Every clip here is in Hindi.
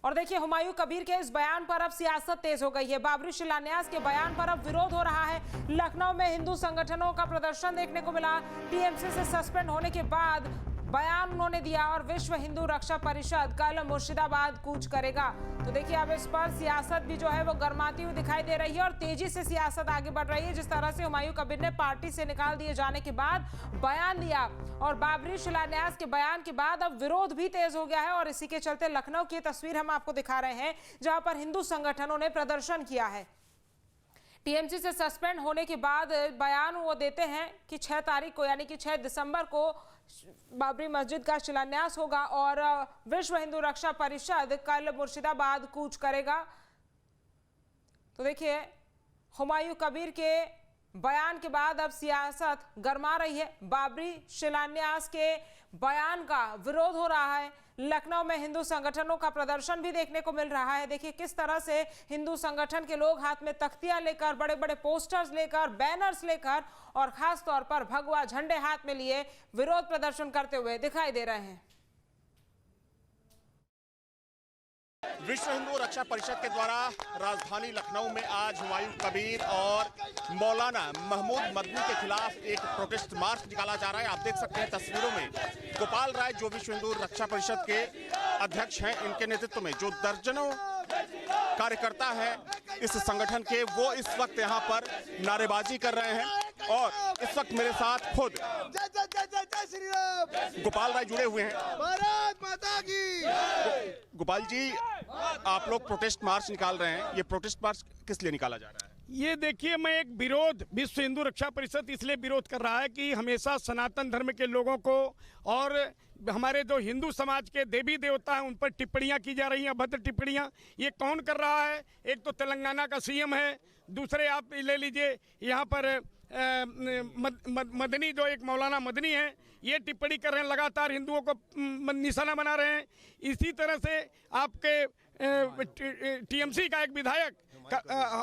और देखिए हुमायूं कबीर के इस बयान पर अब सियासत तेज हो गई है। बाबरी शिलान्यास के बयान पर अब विरोध हो रहा है। लखनऊ में हिंदू संगठनों का प्रदर्शन देखने को मिला। टीएमसी से सस्पेंड होने के बाद बयान उन्होंने दिया और विश्व हिंदू रक्षा परिषद कल मुर्शिदाबाद कूच करेगा। तो देखिए अब इस पर सियासत भी जो है वो गर्माती हुई दिखाई दे रही है और तेजी से सियासत आगे बढ़ रही है। जिस तरह से हुमायूं कबीर ने पार्टी से निकाल दिए जाने के बाद बयान दिया और बाबरी शिलान्यास के बयान के बाद अब विरोध भी तेज हो गया है और इसी के चलते लखनऊ की तस्वीर हम आपको दिखा रहे हैं जहां पर हिंदू संगठनों ने प्रदर्शन किया है। टीएमसी से सस्पेंड होने के बाद बयान वो देते हैं कि 6 तारीख को यानी कि 6 दिसंबर को बाबरी मस्जिद का शिलान्यास होगा और विश्व हिंदू रक्षा परिषद कल मुर्शिदाबाद कूच करेगा। तो देखिए हुमायूं कबीर के बयान के बाद अब सियासत गरमा रही है। बाबरी शिलान्यास के बयान का विरोध हो रहा है। लखनऊ में हिंदू संगठनों का प्रदर्शन भी देखने को मिल रहा है। देखिए किस तरह से हिंदू संगठन के लोग हाथ में तख्तियां लेकर, बड़े बड़े पोस्टर्स लेकर, बैनर्स लेकर और खास तौर पर भगवा झंडे हाथ में लिए विरोध प्रदर्शन करते हुए दिखाई दे रहे हैं। विश्व हिंदू रक्षा परिषद के द्वारा राजधानी लखनऊ में आज हुमायूं कबीर और मौलाना महमूद मदनी के खिलाफ एक प्रोटेस्ट मार्च निकाला जा रहा है। आप देख सकते हैं तस्वीरों में गोपाल राय जो विश्व हिंदू रक्षा परिषद के अध्यक्ष हैं, इनके नेतृत्व में जो दर्जनों कार्यकर्ता हैं इस संगठन के, वो इस वक्त यहाँ पर नारेबाजी कर रहे हैं और इस वक्त मेरे साथ खुद गोपाल राय जुड़े हुए हैं। भारत माता की। गोपाल जी, आप लोग प्रोटेस्ट मार्च निकाल रहे हैं, ये प्रोटेस्ट मार्च किस लिए निकाला जा रहा है? ये देखिए, मैं एक विरोध, विश्व हिंदू रक्षा परिषद इसलिए विरोध कर रहा है कि हमेशा सनातन धर्म के लोगों को और हमारे जो हिंदू समाज के देवी देवता हैं उन पर टिप्पणियां की जा रही हैं, अभद्र टिप्पणियां। ये कौन कर रहा है? एक तो तेलंगाना का सीएम है, दूसरे आप ले लीजिए यहाँ पर मदनी जो एक मौलाना मदनी है, ये टिप्पणी कर रहे हैं, लगातार हिंदुओं को निशाना बना रहे हैं। इसी तरह से आपके टीएमसी का एक विधायक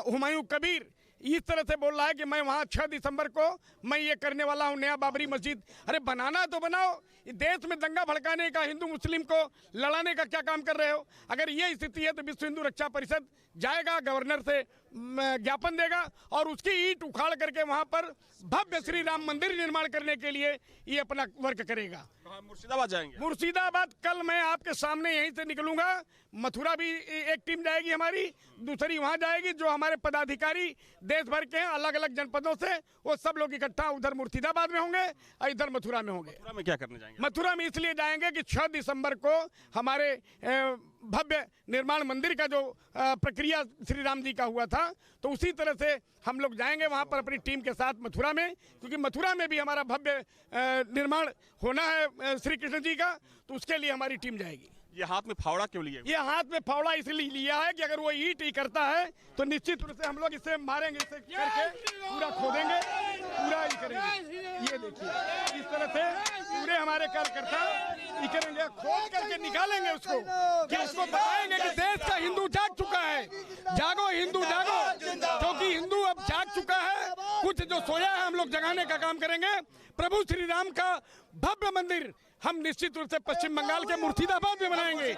हुमायूं कबीर इस तरह से बोल रहा है कि मैं वहाँ 6 दिसंबर को मैं ये करने वाला हूँ नया बाबरी मस्जिद। अरे बनाना तो बनाओ, देश में दंगा भड़काने का, हिंदू मुस्लिम को लड़ाने का क्या काम कर रहे हो? अगर ये स्थिति है तो विश्व हिंदू रक्षा परिषद जाएगा, गवर्नर से ज्ञापन देगा और उसकी ईंट उखाड़ करके वहाँ पर भव्य श्री राम मंदिर निर्माण करने के लिए ये अपना वर्क करेगा। मुर्शिदाबाद जाएंगे? मुर्शिदाबाद कल मैं आपके सामने यहीं से निकलूंगा। मथुरा भी एक टीम जाएगी हमारी, दूसरी वहां जाएगी। जो हमारे पदाधिकारी देश भर के हैं अलग अलग जनपदों से, वो सब लोग इकट्ठा उधर मुर्शिदाबाद में होंगे और इधर मथुरा में होंगे। मथुरा में क्या करने जाएंगे? मथुरा में इसलिए जाएंगे कि 6 दिसंबर को हमारे भव्य निर्माण मंदिर का जो प्रक्रिया श्री राम जी का हुआ था, तो उसी तरह से हम लोग जाएंगे वहां पर अपनी टीम के साथ मथुरा में, क्योंकि मथुरा में भी हमारा भव्य निर्माण होना है श्री कृष्ण जी का, तो उसके लिए हमारी टीम जाएगी। ये हाथ में फावड़ा क्यों लिए? ये हाथ में फावड़ा इसलिए लिया है कि अगर वो ईंट ही करता है तो निश्चित रूप से हम लोग इसे मारेंगे, इसे करके पूरा खोदेंगे, पूरा ही करेंगे। ये देखिए इस तरह से पूरे हमारे कार्यकर्ता ये करेंगे, खोद करके निकालेंगे उसको, कि उसको बताएंगे कि देश का हिंदू जाग चुका है। जागो हिंदू जागो, क्योंकि हिंदू अब जाग चुका है। कुछ जो सोया है हम लोग जगाने का काम करेंगे। प्रभु श्री राम का भव्य मंदिर हम निश्चित रूप से पश्चिम बंगाल के मुर्शिदाबाद में बनाएंगे।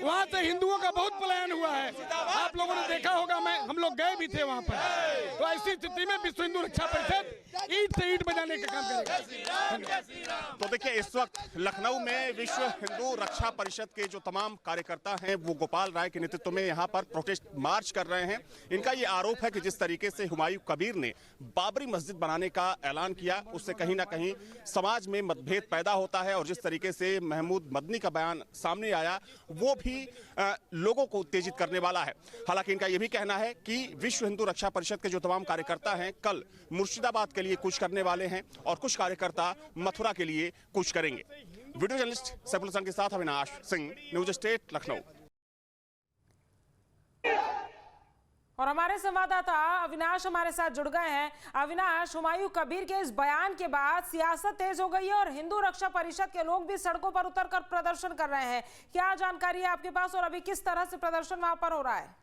वहाँ से हिंदुओं का बहुत पलायन हुआ है, आप लोगों ने देखा होगा, हम लोग गए भी थे वहाँ पर। तो ऐसी स्थिति में विश्व हिंदू रक्षा परिषद ईंट से ईंट बजाने का काम करेगा। तो देखिए इस वक्त लखनऊ में विश्व हिंदू रक्षा परिषद के जो तमाम कार्यकर्ता हैं वो गोपाल राय के नेतृत्व में यहाँ पर प्रोटेस्ट मार्च कर रहे हैं। इनका ये आरोप है कि जिस तरीके से हुमायूं कबीर ने बाबरी मस्जिद बनाने का ऐलान किया, उससे कहीं ना कहीं समाज में मतभेद पैदा होता है और जिस तरीके से महमूद मदनी का बयान सामने आया वो भी लोगों को उत्तेजित करने वाला है। हालांकि इनका यह भी कहना है कि विश्व हिंदू रक्षा परिषद के जो तमाम कार्यकर्ता हैं कल मुर्शिदाबाद के लिए कूच करने वाले हैं और कुछ कार्यकर्ता मथुरा के लिए कूच करेंगे। वीडियो जर्नलिस्ट सैफुल हसन के साथ अविनाश सिंह, न्यूज स्टेट लखनऊ। और हमारे संवाददाता अविनाश हमारे साथ जुड़ गए हैं। अविनाश, हुमायूं कबीर के इस बयान के बाद सियासत तेज हो गई है और हिंदू रक्षा परिषद के लोग भी सड़कों पर उतरकर प्रदर्शन कर रहे हैं। क्या जानकारी है आपके पास और अभी किस तरह से प्रदर्शन वहां पर हो रहा है?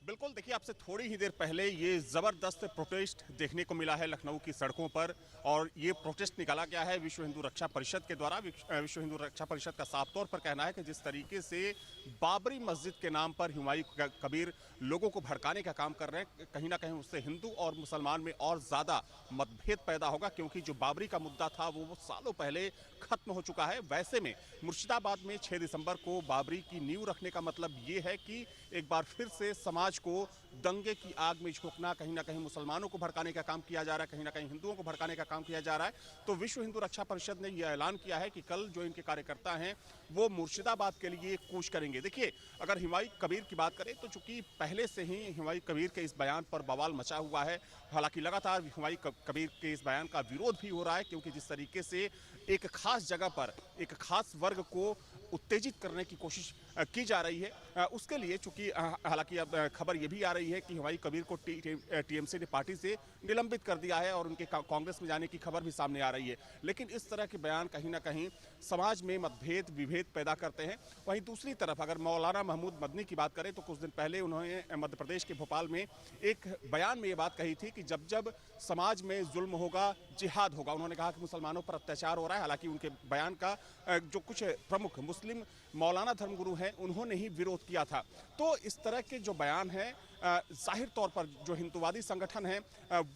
बिल्कुल, देखिए आपसे थोड़ी ही देर पहले ये ज़बरदस्त प्रोटेस्ट देखने को मिला है लखनऊ की सड़कों पर, और ये प्रोटेस्ट निकाला गया है विश्व हिंदू रक्षा परिषद के द्वारा। विश्व हिंदू रक्षा परिषद का साफ तौर पर कहना है कि जिस तरीके से बाबरी मस्जिद के नाम पर हुमायूं कबीर लोगों को भड़काने का काम कर रहे हैं, कहीं ना कहीं उससे हिंदू और मुसलमान में और ज़्यादा मतभेद पैदा होगा, क्योंकि जो बाबरी का मुद्दा था वो सालों पहले खत्म हो चुका है। वैसे में मुर्शिदाबाद में 6 दिसंबर को बाबरी की नींव रखने का मतलब ये है कि एक बार फिर से समाज को दंगे की आग में झोंकना, कहीं ना कहीं मुसलमानों को भड़काने का काम किया जा रहा है, कहीं ना कहीं हिंदुओं को भड़काने का काम किया जा रहा है। तो विश्व हिंदू रक्षा परिषद ने यह ऐलान किया है कि कल जो इनके कार्यकर्ता हैं वो मुर्शिदाबाद के लिए कूच करेंगे। देखिए, अगर हुमायूं कबीर की बात करें तो चूंकि पहले से ही हुमायूं कबीर के इस बयान पर बवाल मचा हुआ है, हालांकि लगातार हुमायूं कबीर के इस बयान का विरोध भी हो रहा है, क्योंकि जिस तरीके से एक खास जगह पर एक खास वर्ग को उत्तेजित करने की कोशिश की जा रही है, उसके लिए चूंकि हालांकि अब खबर ये भी आ रही है कि हुमायूं कबीर को टीएमसी ने पार्टी से निलंबित कर दिया है और उनके कांग्रेस में जाने की खबर भी सामने आ रही है। लेकिन इस तरह के बयान कहीं ना कहीं समाज में मतभेद विभेद पैदा करते हैं। वहीं दूसरी तरफ अगर मौलाना महमूद मदनी की बात करें तो कुछ दिन पहले उन्होंने मध्य प्रदेश के भोपाल में एक बयान में ये बात कही थी कि जब जब समाज में जुल्म होगा, जिहाद होगा। उन्होंने कहा कि मुसलमानों पर अत्याचार हो रहा है। हालांकि उनके बयान का जो कुछ प्रमुख मुस्लिम मौलाना धर्मगुरु हैं उन्होंने ही विरोध किया था। तो इस तरह के जो बयान हैं जाहिर तौर पर जो हिंदुवादी संगठन हैं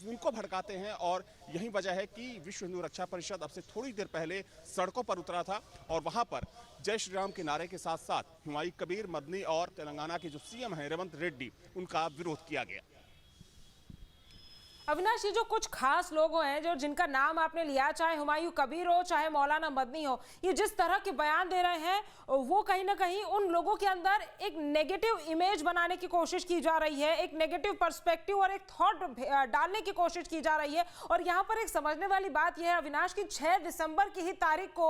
उनको भड़काते हैं, और यही वजह है कि विश्व हिंदू रक्षा परिषद अब से थोड़ी देर पहले सड़कों पर उतरा था और वहां पर जय श्री राम के नारे के साथ साथ हुमायूं कबीर, मदनी और तेलंगाना के जो सीएम हैं रेवंत रेड्डी, उनका विरोध किया गया। अविनाश, ये जो कुछ खास लोग हैं जो जिनका नाम आपने लिया, चाहे हुमायूं कबीर हो चाहे मौलाना मदनी हो, ये जिस तरह के बयान दे रहे हैं वो कहीं ना कहीं उन लोगों के अंदर एक नेगेटिव इमेज बनाने की कोशिश की जा रही है, एक नेगेटिव पर्सपेक्टिव और एक थॉट डालने की कोशिश की जा रही है। और यहाँ पर एक समझने वाली बात यह है अविनाश की 6 दिसंबर की ही तारीख को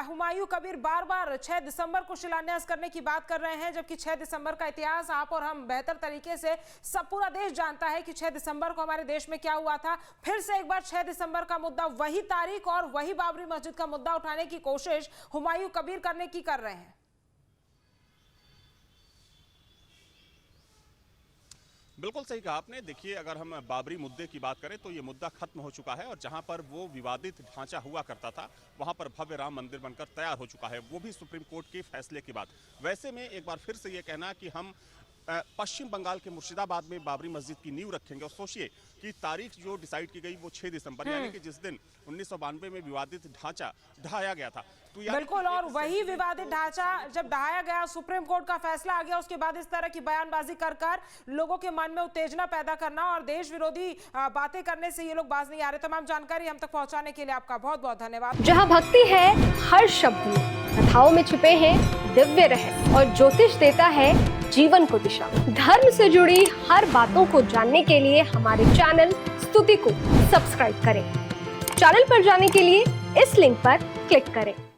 हुमायूं कबीर बार बार 6 दिसंबर को शिलान्यास करने की बात कर रहे हैं, जबकि 6 दिसंबर का इतिहास आप और हम बेहतर तरीके से सब पूरा देश जानता है कि 6 दिसंबर को हमारे देश में क्या हुआ था। फिर से एक बार 6 दिसंबर का मुद्दा, वही तारीख और वही बाबरी मस्जिद का मुद्दा उठाने की कोशिश हुमायूं कबीर करने की कर रहे हैं। बिल्कुल सही कहा आपने। देखिए, अगर हम बाबरी मुद्दे की बात करें तो ये मुद्दा खत्म हो चुका है, और जहां पर वो विवादित ढांचा हुआ करता था वहां पर भव्य राम मंदिर बनकर तैयार हो चुका है, वो भी सुप्रीम कोर्ट के फैसले के बाद। वैसे में एक बार फिर से ये कहना कि हम पश्चिम बंगाल के मुर्शिदाबाद में बाबरी मस्जिद की नींव रखेंगे, और सोचिए कि तारीख जो डिसाइड की गई वो 6 दिसंबर यानी कि जिस दिन 1992 में विवादित ढांचा ढहाया गया था। तो बिल्कुल, और वही विवादित ढांचा जब ढहाया गया, सुप्रीम कोर्ट का फैसला आ गया, उसके बाद इस तरह की बयानबाजी कर लोगों के मन में उत्तेजना पैदा करना और देश विरोधी बातें करने से ये लोग बाज नहीं आ रहे। तमाम जानकारी हम तक पहुंचाने के लिए आपका बहुत बहुत धन्यवाद। जहाँ भक्ति है हर शब्द में, कथाओं में छुपे हैं दिव्य रहस्य, और ज्योतिष देता है जीवन को दिशा। धर्म से जुड़ी हर बातों को जानने के लिए हमारे चैनल स्तुति को सब्सक्राइब करें। चैनल पर जाने के लिए इस लिंक पर क्लिक करें।